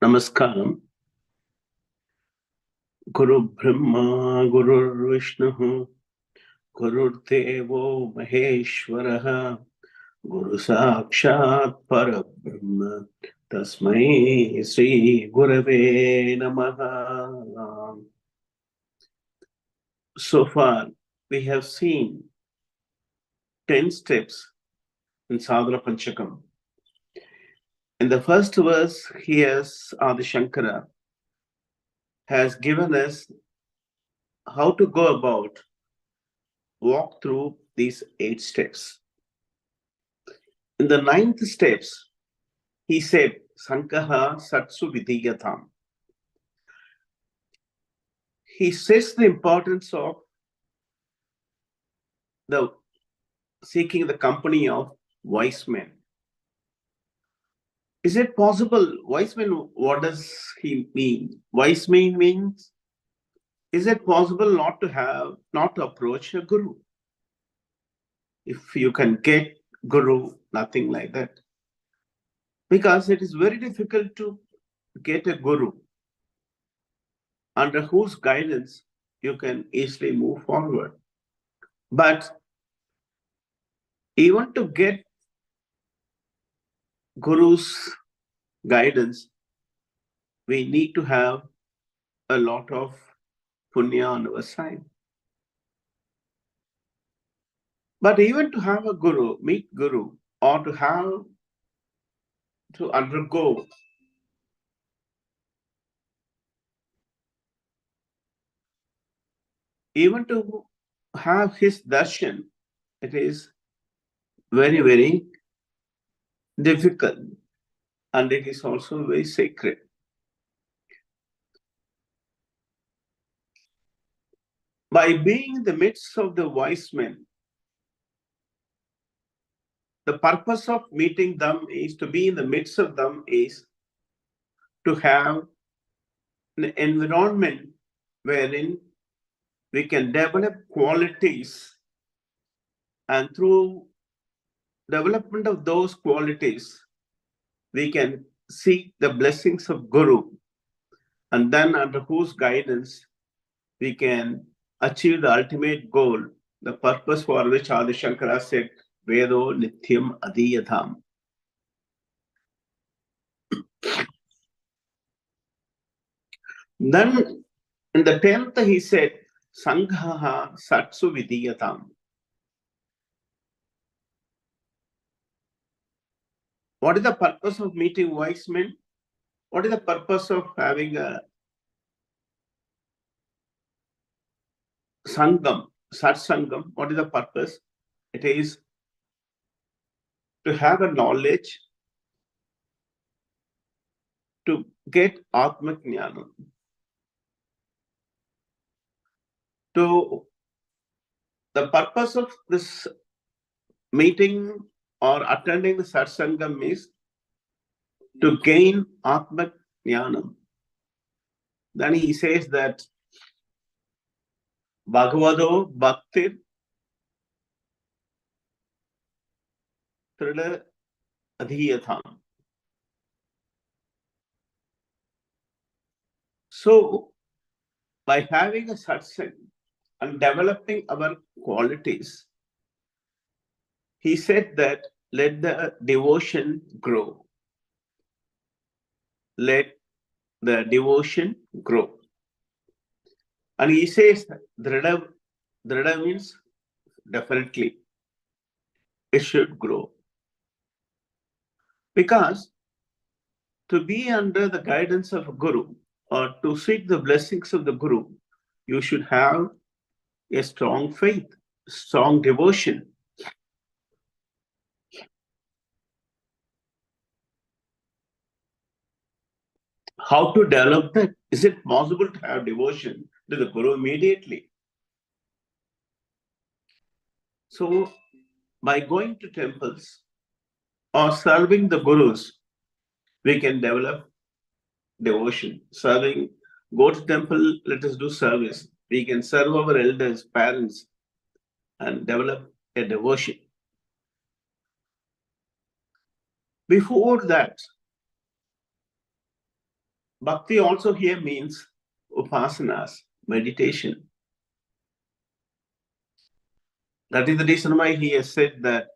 Namaskaram. Guru Brahma, Guru Vishnu, Guru Devo Maheshwaraha, Guru Sakshat Parabrahma, Tasmai Sri Gurave Namaha. So far, we have seen 10 steps in Sadhana Panchakam. In the first verse, here Adi Shankara has given us how to go about walk through these 8 steps. In the 9th steps, he said, Sankaha Satsu Vidiyatam. He says the importance of the seeking the company of wise men. Is it possible? Wise men, what does he mean? Wise men means, is it possible not to approach a guru? If you can get guru, nothing like that. Because it is very difficult to get a guru under whose guidance you can easily move forward. But even to get guru's guidance, we need to have a lot of punya on our side. But even to have a guru, meet guru, or to undergo even to have his darshan, it is very, very difficult, and it is also very sacred. By being in the midst of the wise men, the purpose of meeting them is to be in the midst of them is to have an environment wherein we can develop qualities, and through development of those qualities, we can seek the blessings of Guru, and then under whose guidance we can achieve the ultimate goal, the purpose for which Adi Shankara said, Vedo Nityam Adiyatham. Then in the 10th he said, Sanghaha Satsu Vidiyatam. What is the purpose of meeting wise men? What is the purpose of having a Sangam, Satsangam? What is the purpose? It is to have a knowledge, to get Atma Jnanam. The purpose of this meeting or attending the satsangam is to gain Atma Jnanam. Then he says that Bhagavado Bhaktir Trila Adhiyatham. So, by having a satsang and developing our qualities, he said that let the devotion grow. Let the devotion grow. And he says Drida means definitely it should grow. Because to be under the guidance of a guru or to seek the blessings of the guru, you should have a strong faith, strong devotion. How to develop that? Is it possible to have devotion to the Guru immediately? So, by going to temples or serving the Gurus, we can develop devotion. Serving, go to temple, let us do service. We can serve our elders, parents, and develop a devotion. Before that, bhakti also here means upasanas, meditation. That is the reason why he has said that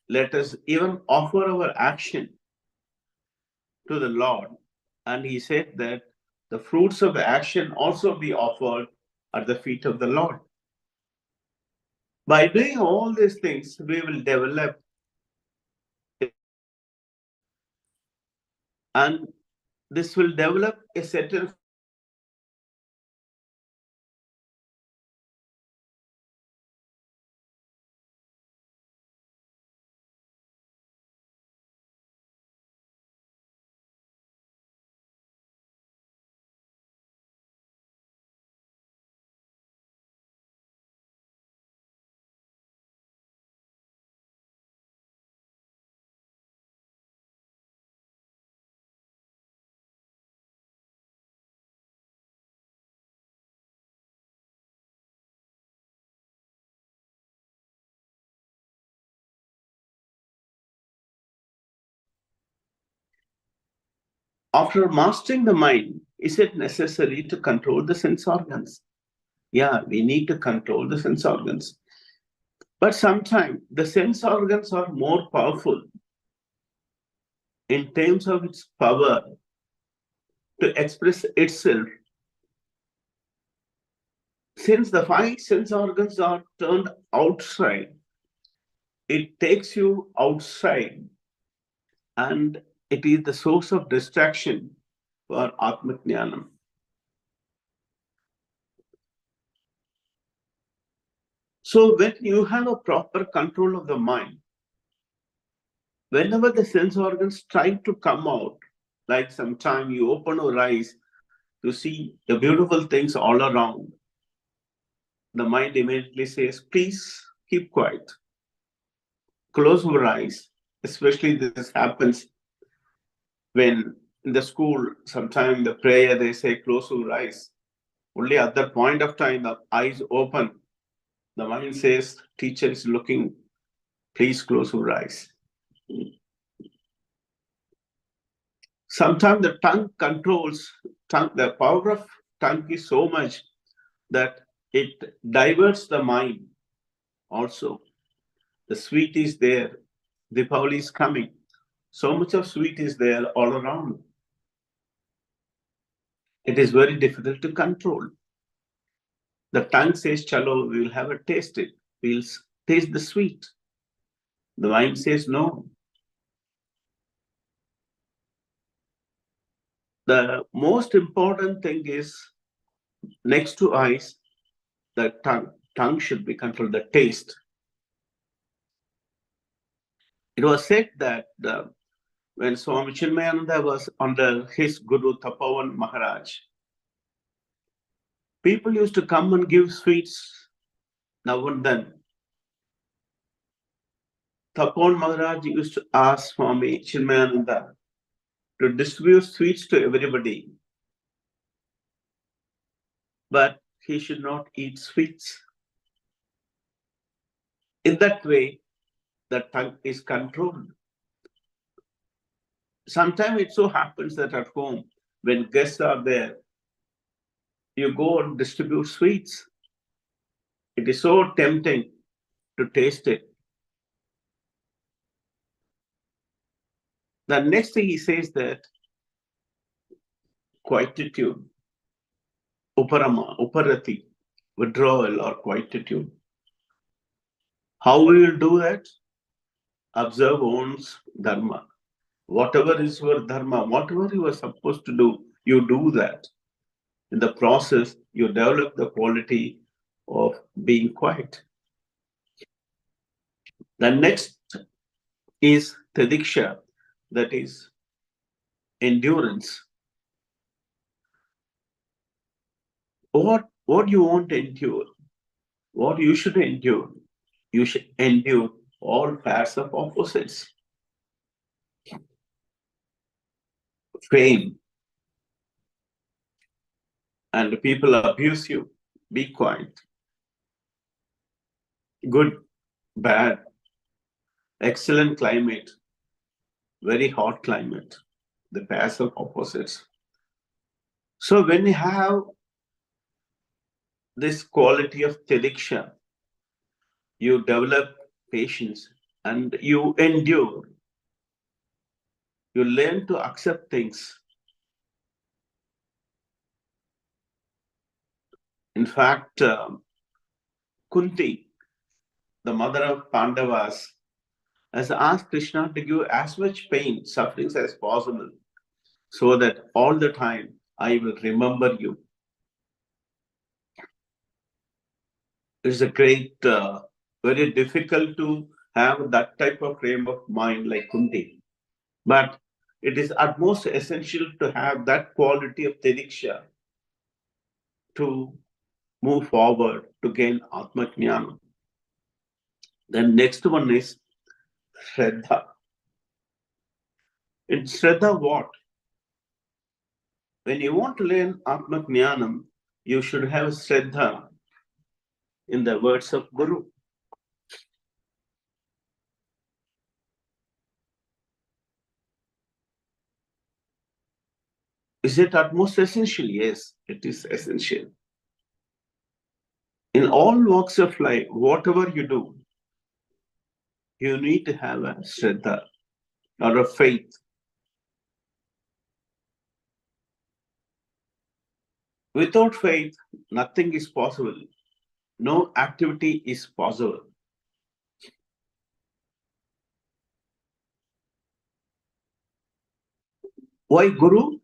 let us even offer our action to the Lord. And he said that the fruits of action also be offered at the feet of the Lord. By doing all these things, we will develop, and this will develop a certain after mastering the mind, is it necessary to control the sense organs? Yeah, we need to control the sense organs. But sometimes the sense organs are more powerful in terms of its power to express itself. Since the five sense organs are turned outside, it takes you outside and it is the source of distraction for Atmajnanam. So when you have a proper control of the mind, whenever the sense organs try to come out, like sometime you open your eyes to see the beautiful things all around, the mind immediately says, please keep quiet, close your eyes. Especially this happens when in the school, sometime the prayer they say, close your eyes. Only at that point of time, the eyes open. The mind says, teacher is looking, please close your eyes. Sometimes the tongue controls, the power of tongue is so much that it diverts the mind also. The sweet is there, Deepavali is coming. So much of sweet is there all around. It is very difficult to control. The tongue says, chalo, we will have a taste it. We'll taste the sweet. The mind says, no. The most important thing is next to eyes, the tongue. Tongue should be controlled, the taste. It was said that when Swami Chinmayananda was under his Guru Tapavan Maharaj, people used to come and give sweets now and then. Tapavan Maharaj used to ask Swami Chinmayananda to distribute sweets to everybody, but he should not eat sweets. In that way, the tongue is controlled. Sometimes it so happens that at home, when guests are there, you go and distribute sweets. It is so tempting to taste it. The next thing he says that quietude, uparama, uparati, withdrawal or quietude. How we will do that? Observe one's dharma. Whatever is your dharma, whatever you are supposed to do, you do that. In the process, you develop the quality of being quiet. The next is tadiksha, that is endurance. what you won't endure, what you should endure. You should endure all pairs of opposites. Fame and people abuse you. Be quiet. Good, bad, excellent climate, very hot climate. The pairs of opposites. So when you have this quality of tediksha, you develop patience and you endure. You learn to accept things. In fact, Kunti, the mother of Pandavas, has asked Krishna to give as much pain, sufferings as possible, so that all the time I will remember you. It's a great, very difficult to have that type of frame of mind like Kunti. But it is utmost essential to have that quality of tediksha to move forward to gain Atma Jnana. Then next one is Shraddha. In Shraddha, what? When you want to learn Atma Jnanam, you should have Shraddha in the words of Guru. Is it utmost essential? Yes, it is essential. In all walks of life, whatever you do, you need to have a Shraddha or a faith. Without faith, nothing is possible. No activity is possible. Why Guru?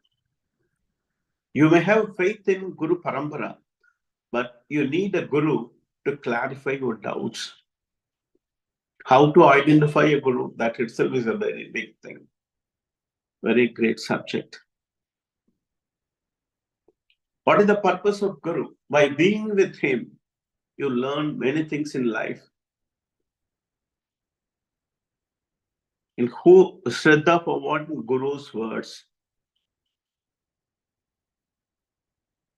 You may have faith in Guru Parampara, but you need a Guru to clarify your doubts. How to identify a Guru, that itself is a very big thing, very great subject. What is the purpose of Guru? By being with him, you learn many things in life. In who Shraddha for what Guru's words.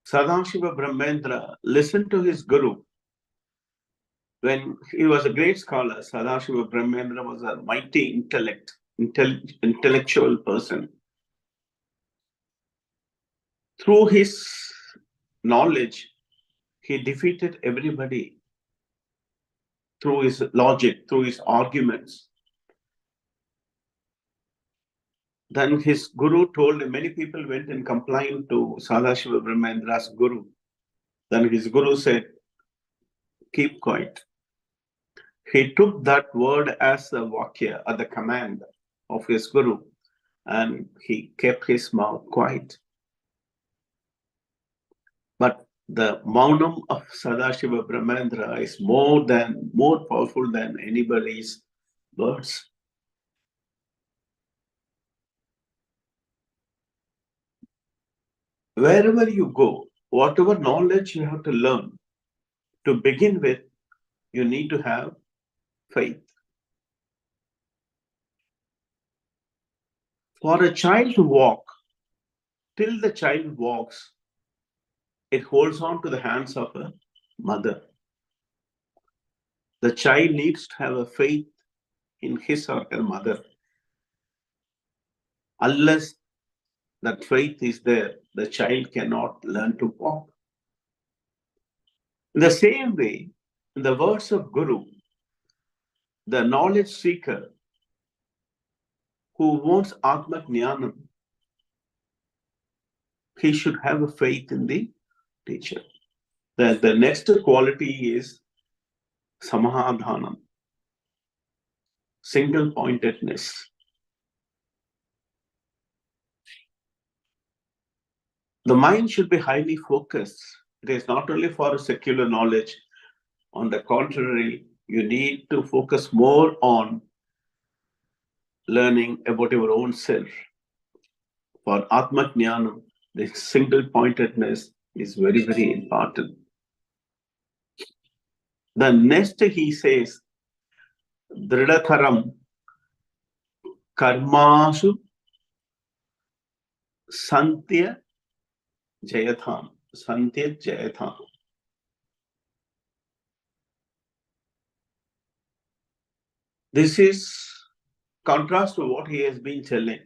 Sadashiva Brahmendra listened to his Guru. When he was a great scholar, Sadashiva Brahmendra was a mighty intellectual person. Through his knowledge, he defeated everybody through his logic, through his arguments. Then his guru told him, many people went and complained to Sadashiva Brahmendra's guru. Then his guru said, keep quiet. He took that word as a vakya, or the command of his guru, and he kept his mouth quiet. But the maunam of Sadashiva Brahmendra is more powerful than anybody's words. Wherever you go, whatever knowledge you have to learn, to begin with, you need to have faith. For a child to walk, till the child walks, it holds on to the hands of a mother. The child needs to have a faith in his or her mother. Unless that faith is there, the child cannot learn to walk. In the same way, in the words of Guru, the knowledge seeker who wants Atma Jnanam, he should have a faith in the teacher. The next quality is Samahadhanam, single pointedness. The mind should be highly focused. It is not only for secular knowledge. On the contrary, you need to focus more on learning about your own self. For Atma Jnanam, the single pointedness is very, very important. The next he says, Dridataram karmasu santya jayatham. Santya jayatham. This is contrast to what he has been telling.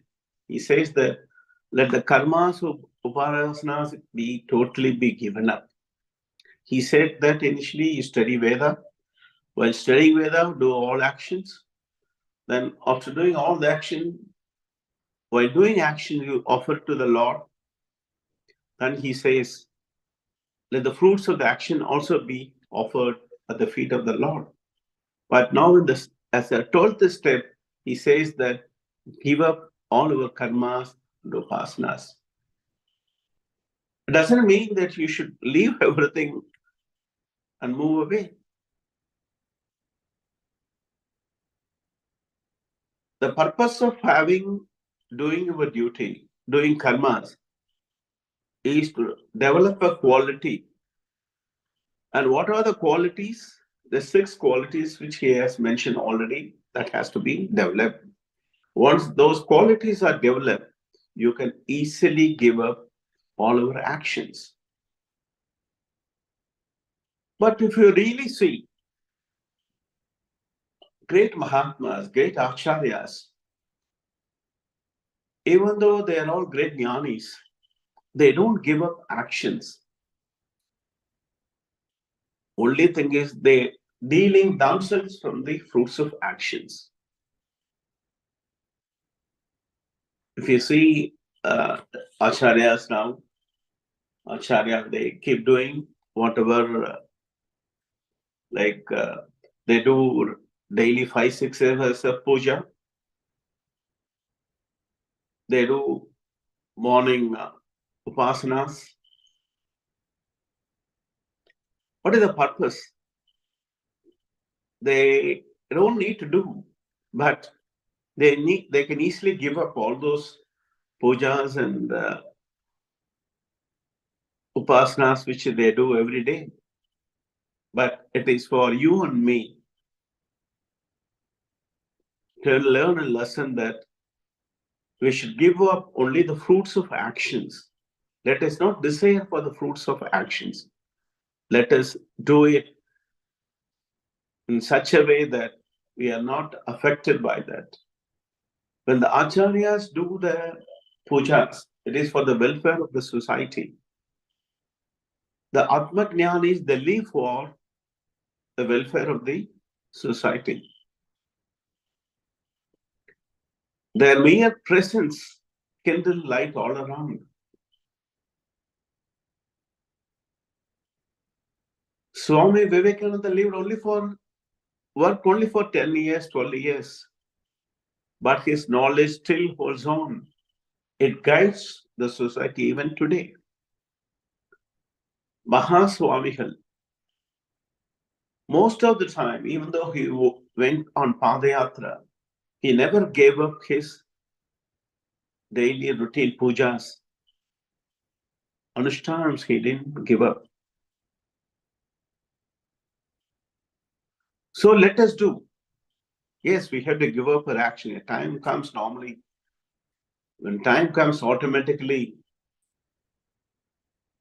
He says that let the karmas of upasanas be totally be given up. He said that initially you study Veda. While studying Veda, do all actions. Then after doing all the action, while doing action, you offer to the Lord. Then he says, let the fruits of the action also be offered at the feet of the Lord. But now in this, as a 12th step, he says that give up all our karmas and upasanas. It doesn't mean that you should leave everything and move away. The purpose of doing your duty, doing karmas, is to develop a quality. And what are the qualities? The 6 qualities which he has mentioned already that has to be developed. Once those qualities are developed, you can easily give up all our actions. But if you really see great Mahatmas, great Acharyas, even though they are all great jnanis, they don't give up actions. Only thing is they dealing themselves from the fruits of actions. If you see Acharyas now, Acharya, they keep doing whatever, they do daily 5-6 hours of puja. They do morning upasanas. What is the purpose? They don't need to do, but they can easily give up all those pujas and upasanas which they do every day. But it is for you and me to learn a lesson that we should give up only the fruits of actions. Let us not desire for the fruits of actions. Let us do it in such a way that we are not affected by that. When the acharyas do the pujas, it is for the welfare of the society. The Atmajnanis, they live for the welfare of the society. Their mere presence kindle light all around. Swami Vivekananda lived worked only for 10 years, 12 years, but his knowledge still holds on. It guides the society even today. Mahaswamigal, most of the time, even though he went on Padayatra, he never gave up his daily routine pujas. Anushthanams, he didn't give up. So let us do. Yes, we have to give up our action. A time comes normally. When time comes automatically,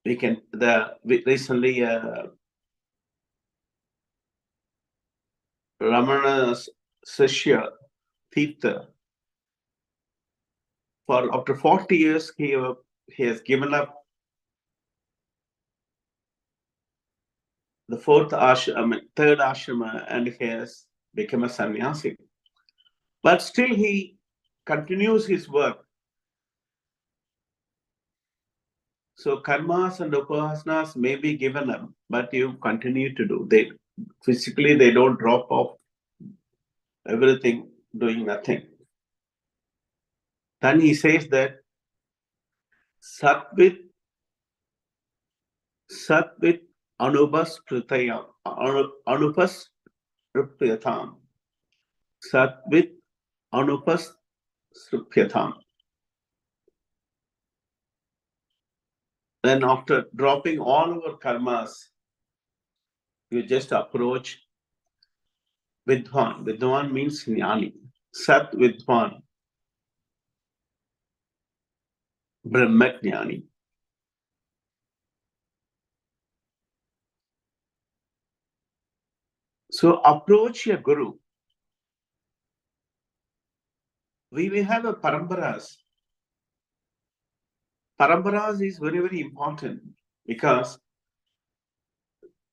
we can. Recently, Ramana's Sishya Tirtha, for after 40 years, he has given up the third ashrama, and he has become a sannyasi. But still, he continues his work. So karmas and upasanas may be given up, but you continue to do. They don't drop off everything, doing nothing. Then he says that satvit anubhaspratyam anupasrupyatam. Satvit anupasrupyatam. Then after dropping all our karmas, you just approach Vidwan. Vidwan means Jnani. Sat Vidwan, Brahmajnani. So approach your Guru. We will have a parambaras. Parambaras is very, very important because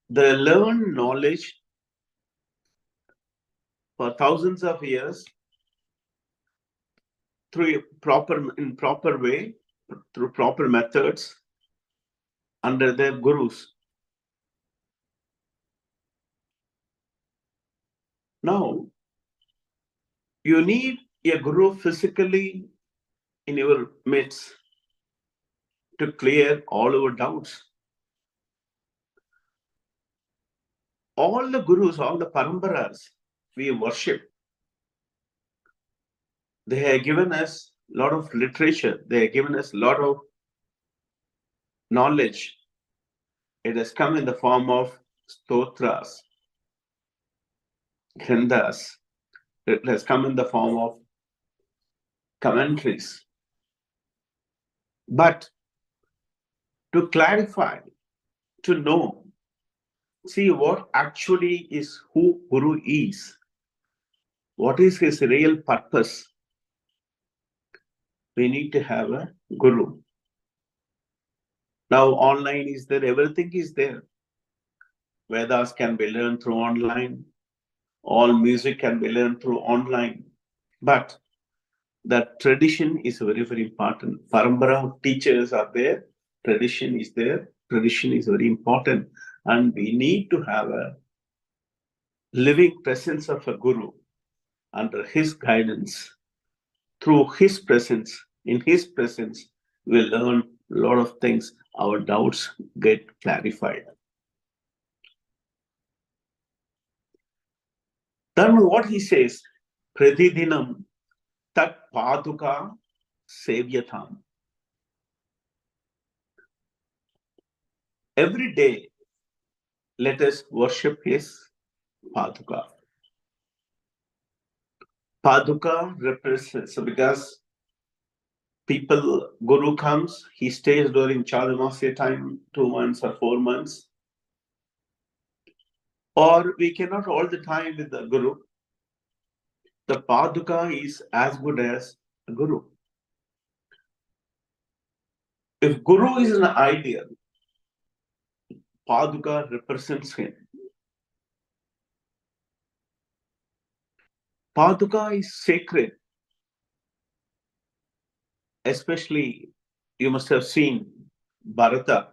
the learned knowledge for thousands of years through proper way, through proper methods under their gurus. Now, you need a guru physically in your midst to clear all our doubts. All the gurus, all the parambaras we worship, they have given us a lot of literature, they have given us a lot of knowledge. It has come in the form of stotras, grandas. It has come in the form of commentaries. But to clarify, to know, see what actually is who Guru is, what is his real purpose, we need to have a Guru. Now, online is there, everything is there. Vedas can be learned through online, all music can be learned through online. But that tradition is very, very important. Parambara teachers are there, tradition is there, tradition is very important. And we need to have a living presence of a guru under his guidance. Through his presence, in his presence, we learn a lot of things. Our doubts get clarified. Then what he says, Pradidinam tat paduka sevyatam. Every day, let us worship his paduka. Paduka represents, so because people, Guru comes, he stays during Chaturmasya time, 2 months or 4 months. Or we cannot all the time with the Guru. The Paduka is as good as the Guru. If Guru is an ideal, Paduka represents him. Paduka is sacred. Especially, you must have seen Bharata.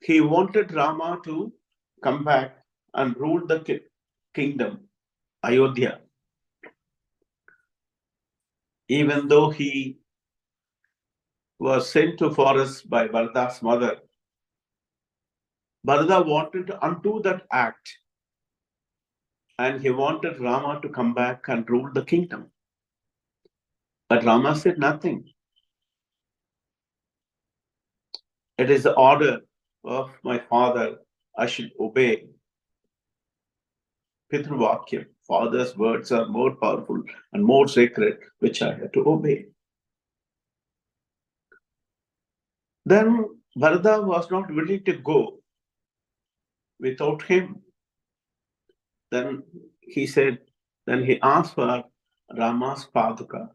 He wanted Rama to come back and rule the kingdom, Ayodhya. Even though he was sent to forest by Bharata's mother, Bharata wanted to undo that act and he wanted Rama to come back and rule the kingdom. But Rama said nothing. It is the order of my father, I should obey. Pitravakyam, father's words are more powerful and more sacred, which I have to obey. Then Bharata was not willing to go without him. Then he said, then he asked for Rama's Paduka.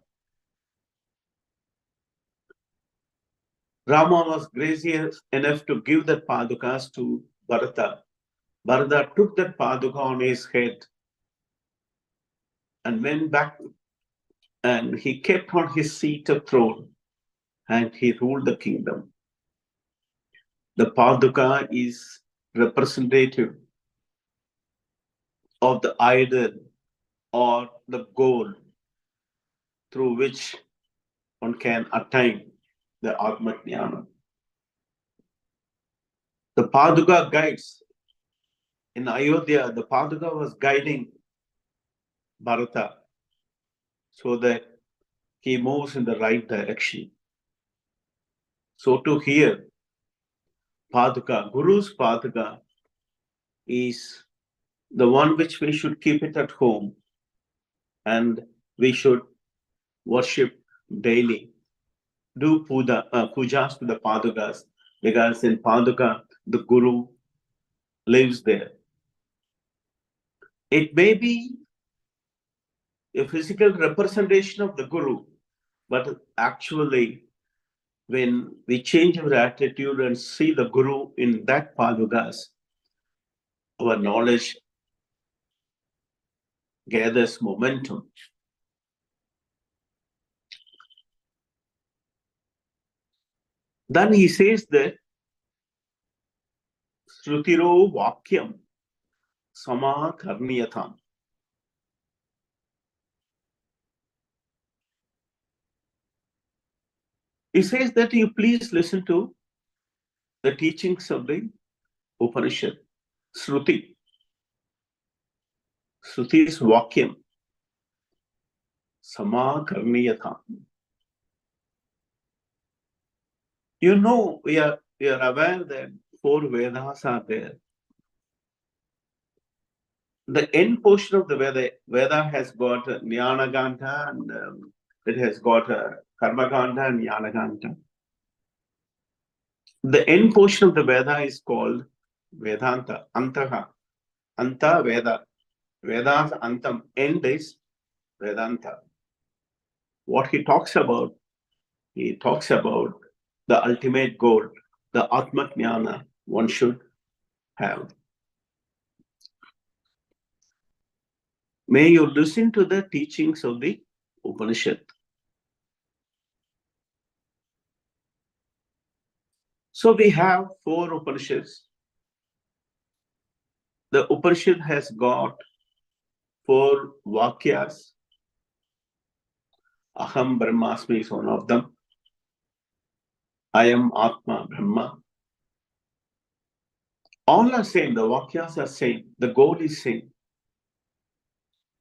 Rama was gracious enough to give that Padukas to Bharata. Bharata took that Paduka on his head and went back and he kept on his seat of throne and he ruled the kingdom. The Paduka is representative of the idol or the goal through which one can attain the Atma Jnana. The Paduka guides. In Ayodhya, the Paduka was guiding Bharata so that he moves in the right direction. So to hear Paduka, Guru's Paduka is the one which we should keep it at home, and we should worship daily. Do pujas to the Padukas, because in Paduka, the Guru lives there. It may be a physical representation of the Guru, but actually, when we change our attitude and see the Guru in that Padukas, our knowledge gathers momentum. Then he says that Srutiro Vakyam Sama Karniyatham. He says that you please listen to the teachings of the Upanishad. Sruti. Sruti is Vakyam. Sama Karniyatham. You know, we are aware that 4 Vedas are there. The end portion of the Veda has got Jnana Ganta, and it has got Karma Ganta and Jnana Ganta. The end portion of the Veda is called Vedanta, Antaha. Anta Veda. Veda's Antam. End is Vedanta. What he talks about the ultimate goal, the Atma Jnana one should have. May you listen to the teachings of the Upanishad. So we have 4 Upanishads. The Upanishad has got 4 Vakyas. Aham Brahmasmi is one of them. I am Atma Brahma. All are same. The Vakyas are same. The goal is same.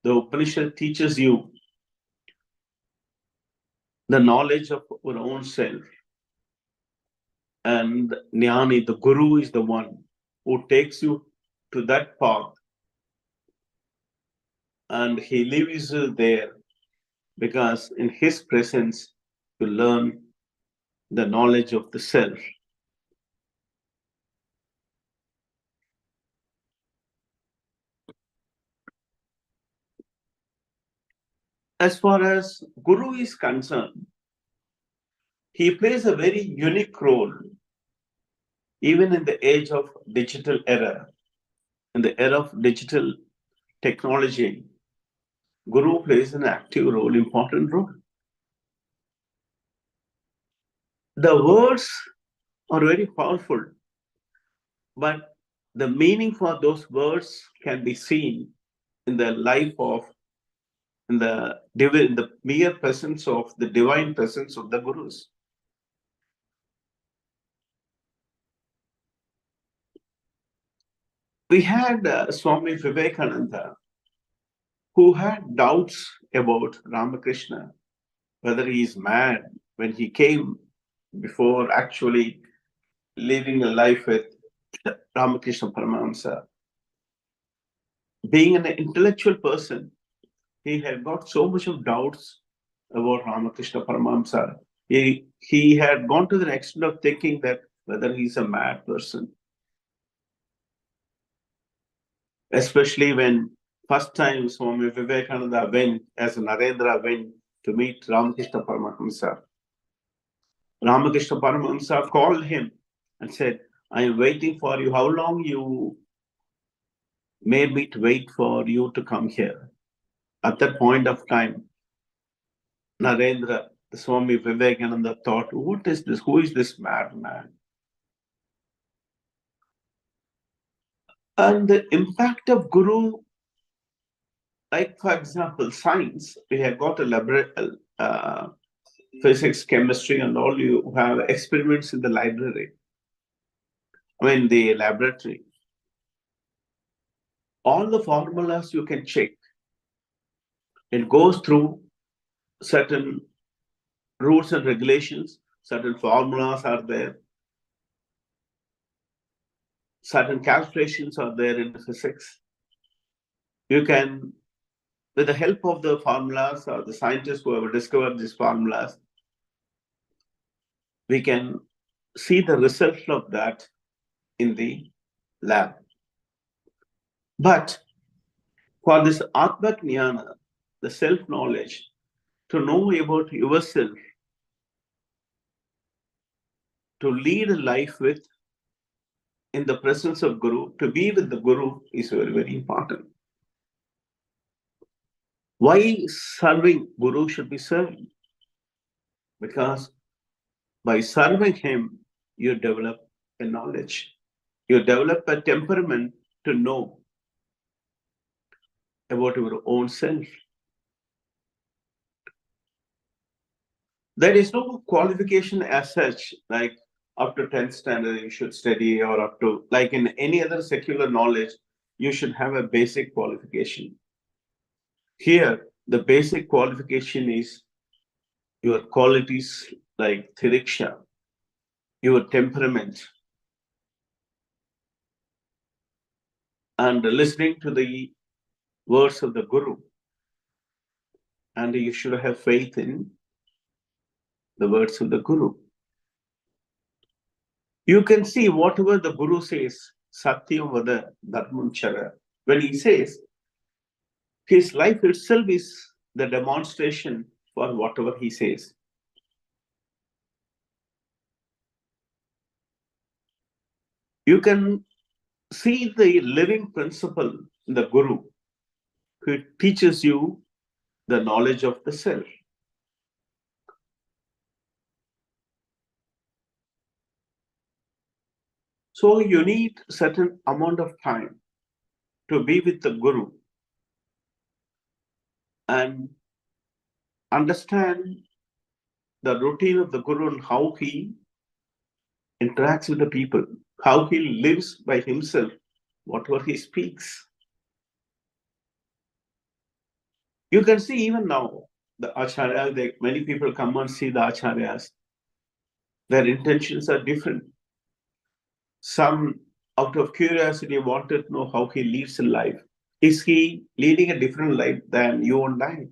The Upanishad teaches you the knowledge of our own self. And Jnani, the Guru, is the one who takes you to that path. And he leaves you there because in his presence you learn the knowledge of the self. As far as Guru is concerned, he plays a very unique role, even in the age of digital era. In the era of digital technology, Guru plays an active role, important role. The words are very powerful, but the meaning for those words can be seen in the life of, in the mere presence of the divine presence of the Gurus. We had Swami Vivekananda, who had doubts about Ramakrishna, whether he is mad when he came before actually living a life with Ramakrishna Paramahamsa. Being an intellectual person, he had got so much of doubts about Ramakrishna Paramahamsa. He had gone to the extent of thinking that whether he's a mad person. Especially when first time Swami Vivekananda went, as Narendra went to meet Ramakrishna Paramahamsa. Ramakrishna Paramahamsa called him and said, I am waiting for you. How long you made me to wait for you to come here? At that point of time, Narendra, the Swami Vivekananda thought, what is this? Who is this madman? And the impact of Guru, like for example, science, we have got a laboratory, physics, chemistry, and all, you have experiments in the library. The laboratory. All the formulas you can check. It goes through certain rules and regulations. certain formulas are there, certain calculations are there in physics. You can, with the help of the formulas or the scientists who have discovered these formulas, we can see the result of that in the lab. But for this Atma Jnana, the self-knowledge, to know about yourself, to lead a life with, in the presence of Guru, to be with the Guru is very, very important. Why serving Guru should be serving? Because by serving him, you develop a knowledge. You develop a temperament to know about your own self. There is no qualification as such, like up to 10th standard you should study, or up to, like in any other secular knowledge, you should have a basic qualification. Here, the basic qualification is your qualities like thiriksha, your temperament, and listening to the words of the Guru. And you should have faith in the words of the Guru. You can see whatever the Guru says, Satyam Vada Dharmam Chara. When he says, his life itself is the demonstration for whatever he says. You can see the living principle in the Guru, who teaches you the knowledge of the self. So you need certain amount of time to be with the Guru and understand the routine of the Guru and how he interacts with the people, how he lives by himself, whatever he speaks. You can see even now, the acharyas, many people come and see the acharyas. Their intentions are different. Some, out of curiosity, wanted to know how he lives in life. Is he leading a different life than you and I?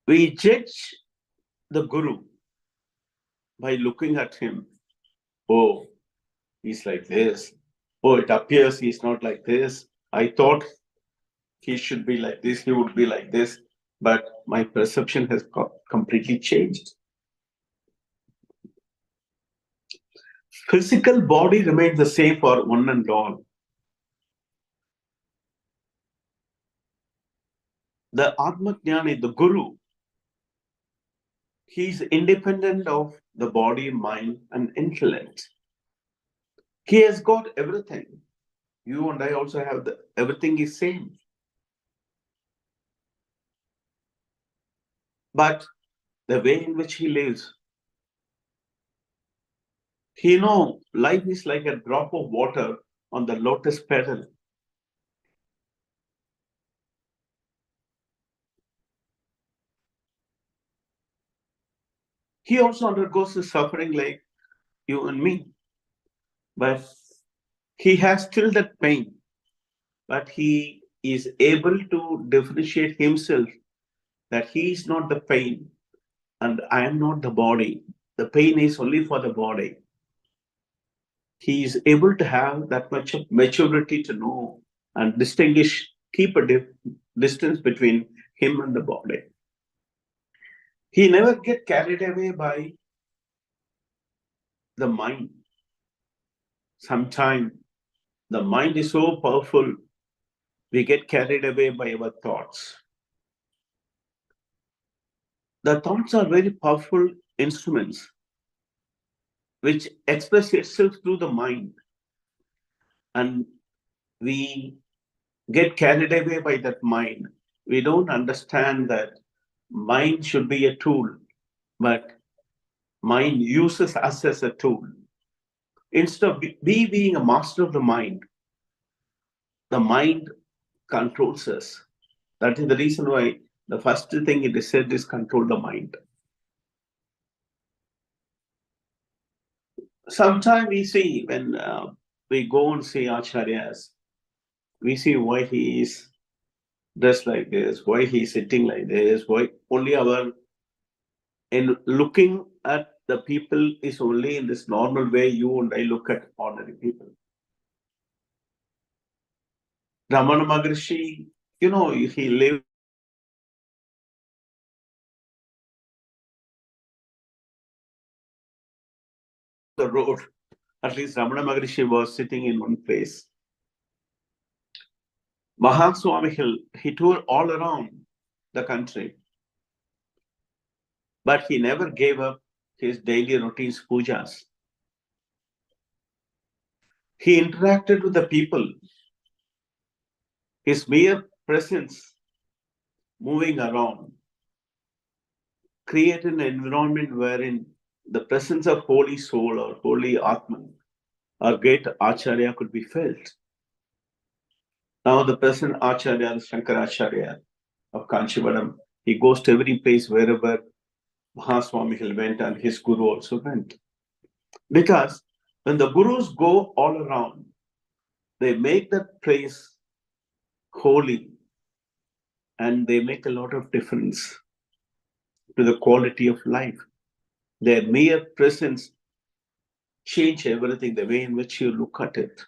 We judge the Guru by looking at him. Oh, he's like this. Oh, it appears he's not like this. I thought he should be like this, he would be like this, but my perception has completely changed. Physical body remains the same for one and all. The Atma Jnani, the Guru, he's independent of the body, mind, and intellect. He has got everything. You and I also have everything is same. But the way in which he lives, he knows life is like a drop of water on the lotus petal. He also undergoes the suffering like you and me. But he has still that pain. But he is able to differentiate himself that he is not the pain and I am not the body. The pain is only for the body. He is able to have that much of maturity to know and distinguish, keep a distance between him and the body. He never get carried away by the mind. Sometimes the mind is so powerful, we get carried away by our thoughts. The thoughts are very powerful instruments which express itself through the mind. And we get carried away by that mind. We don't understand that mind should be a tool, but mind uses us as a tool. Instead of we being a master of the mind controls us. That is the reason why the first thing it is said is control the mind. Sometimes we see when we go and see acharyas, we see why he is dressed like this, why he is sitting like this, why only our in looking at the people is only in this normal way you and I look at ordinary people. Ramana Maharshi, he lived the road. At least Ramana Maharshi was sitting in one place. Mahaswami Hill, he toured all around the country, but he never gave up his daily routines pujas. He interacted with the people. His mere presence moving around created an environment wherein the presence of holy soul or holy Atman or great Acharya could be felt. Now the present Acharya, the Shankaracharya of Kanchivaram, he goes to every place wherever Mahaswami went and his guru also went. Because when the gurus go all around, they make that place holy and they make a lot of difference to the quality of life. Their mere presence change everything, the way in which you look at it.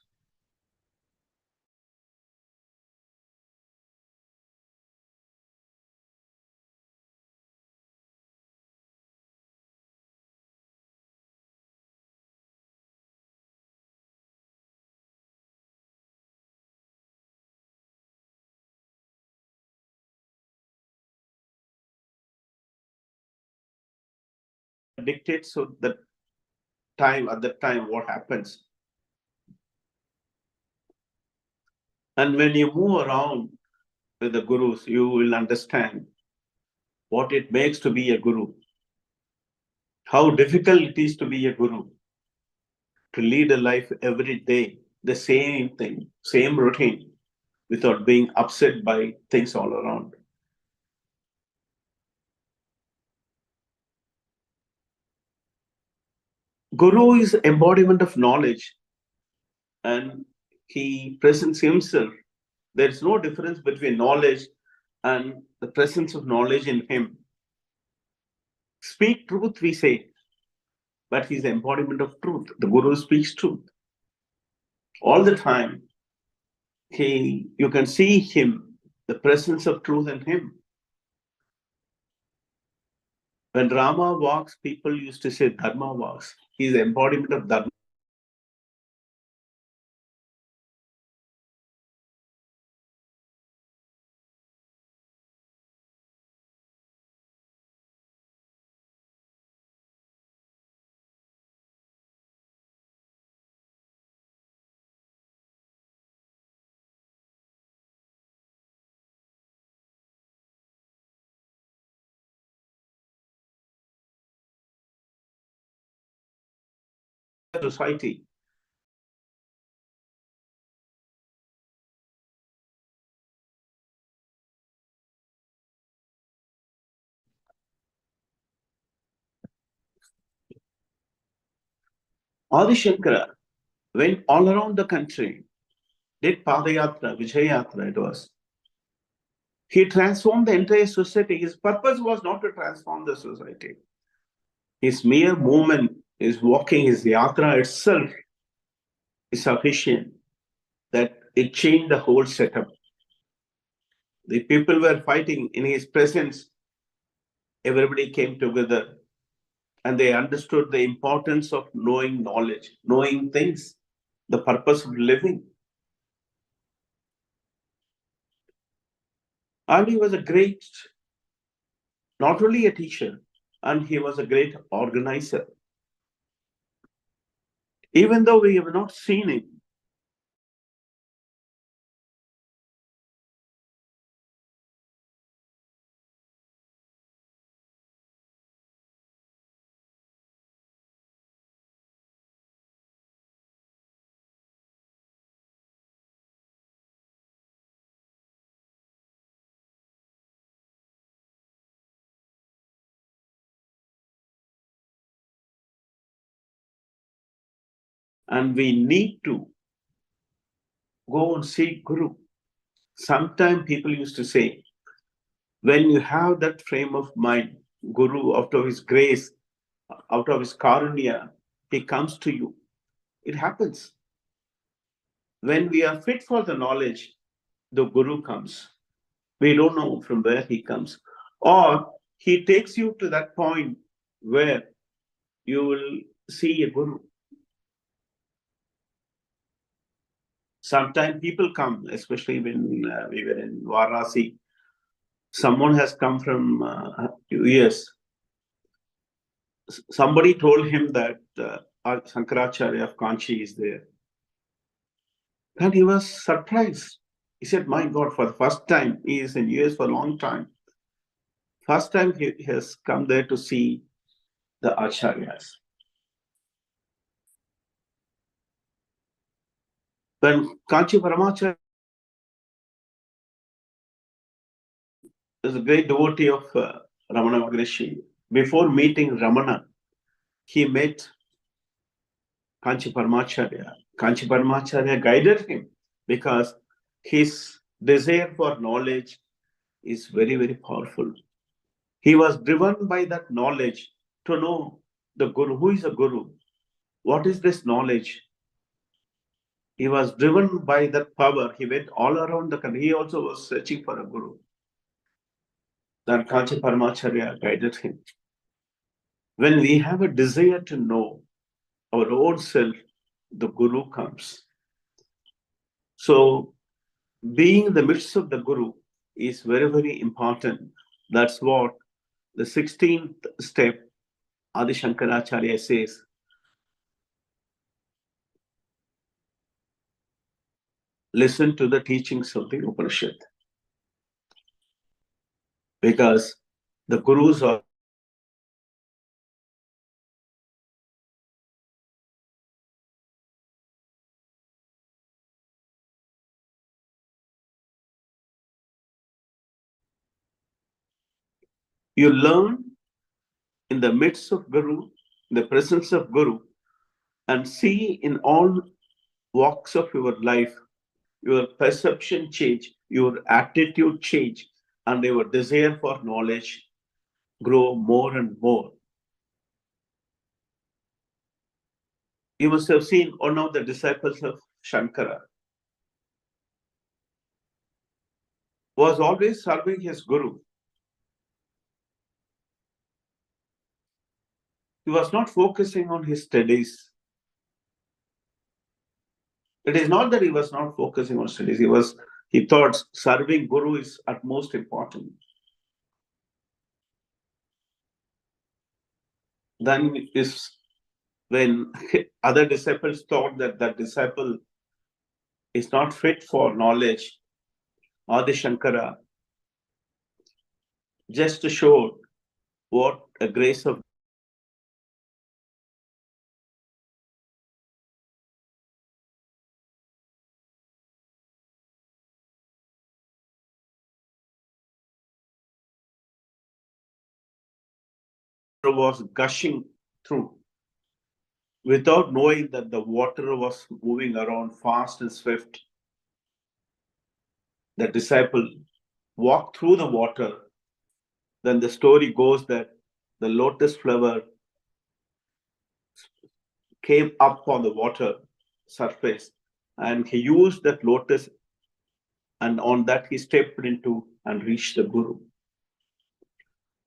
Dictates so that time at that time what happens. And when you move around with the gurus, you will understand what it makes to be a guru, how difficult it is to be a guru, to lead a life every day, the same thing, same routine, without being upset by things all around. Guru is embodiment of knowledge and he presents himself. There is no difference between knowledge and the presence of knowledge in him. Speak truth, we say, but he's the embodiment of truth. The Guru speaks truth. All the time, you can see him, the presence of truth in him. When Rama walks, people used to say Dharma walks. He's the embodiment of Dharma. Society. Adi Shankara went all around the country, did Padayatra, Vijayatra it was. He transformed the entire society. His purpose was not to transform the society. His mere movement, his walking, his yatra itself is sufficient that it changed the whole setup. The people were fighting in his presence. Everybody came together and they understood the importance of knowing knowledge, knowing things, the purpose of living. And he was a great, not only a teacher, and he was a great organizer. Even though we have not seen him, And we need to go and seek Guru. Sometimes people used to say, when you have that frame of mind, Guru, out of his grace, out of his karunya, he comes to you. It happens. When we are fit for the knowledge, the Guru comes. We don't know from where he comes. Or he takes you to that point where you will see a Guru. Sometimes people come, especially when we were in Varanasi. Someone has come from US. Somebody told him that Shankaracharya of Kanchi is there. And he was surprised. He said, my God, for the first time, he is in US for a long time. First time he has come there to see the Acharyas. When Kanchi Paramacharya is a great devotee of Ramana Maharishi, before meeting Ramana, he met Kanchi Paramacharya. Kanchi Paramacharya guided him because his desire for knowledge is very, very powerful. He was driven by that knowledge to know the Guru. Who is a Guru? What is this knowledge? He was driven by that power. He went all around the country. He also was searching for a Guru. Then Kanchi Paramacharya guided him. When we have a desire to know our own self, the Guru comes. So, being in the midst of the Guru is very, very important. That's what the 16th step Adi Shankaracharya says. Listen to the teachings of the Upanishad. Because the Gurus are you learn in the midst of Guru, in the presence of Guru, and see in all walks of your life, your perception change, your attitude change, and your desire for knowledge grow more and more. You must have seen one of the disciples of Shankara was always serving his Guru. He was not focusing on his studies. It is not that he was not focusing on studies. He thought serving Guru is at most important. Then is when other disciples thought that that disciple is not fit for knowledge, Adi Shankara just showed what a grace of was gushing through without knowing that the water was moving around fast and swift. The disciple walked through the water. Then the story goes that the lotus flower came up on the water surface and he used that lotus, and on that he stepped into and reached the Guru.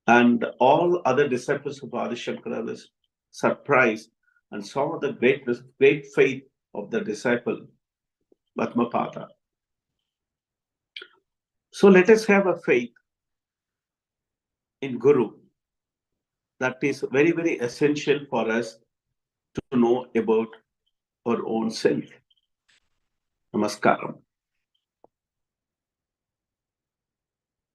And all other disciples of Adi Shankara were surprised and saw the great faith of the disciple, Padmapada. So let us have a faith in Guru. That is very, very essential for us to know about our own self. Namaskaram.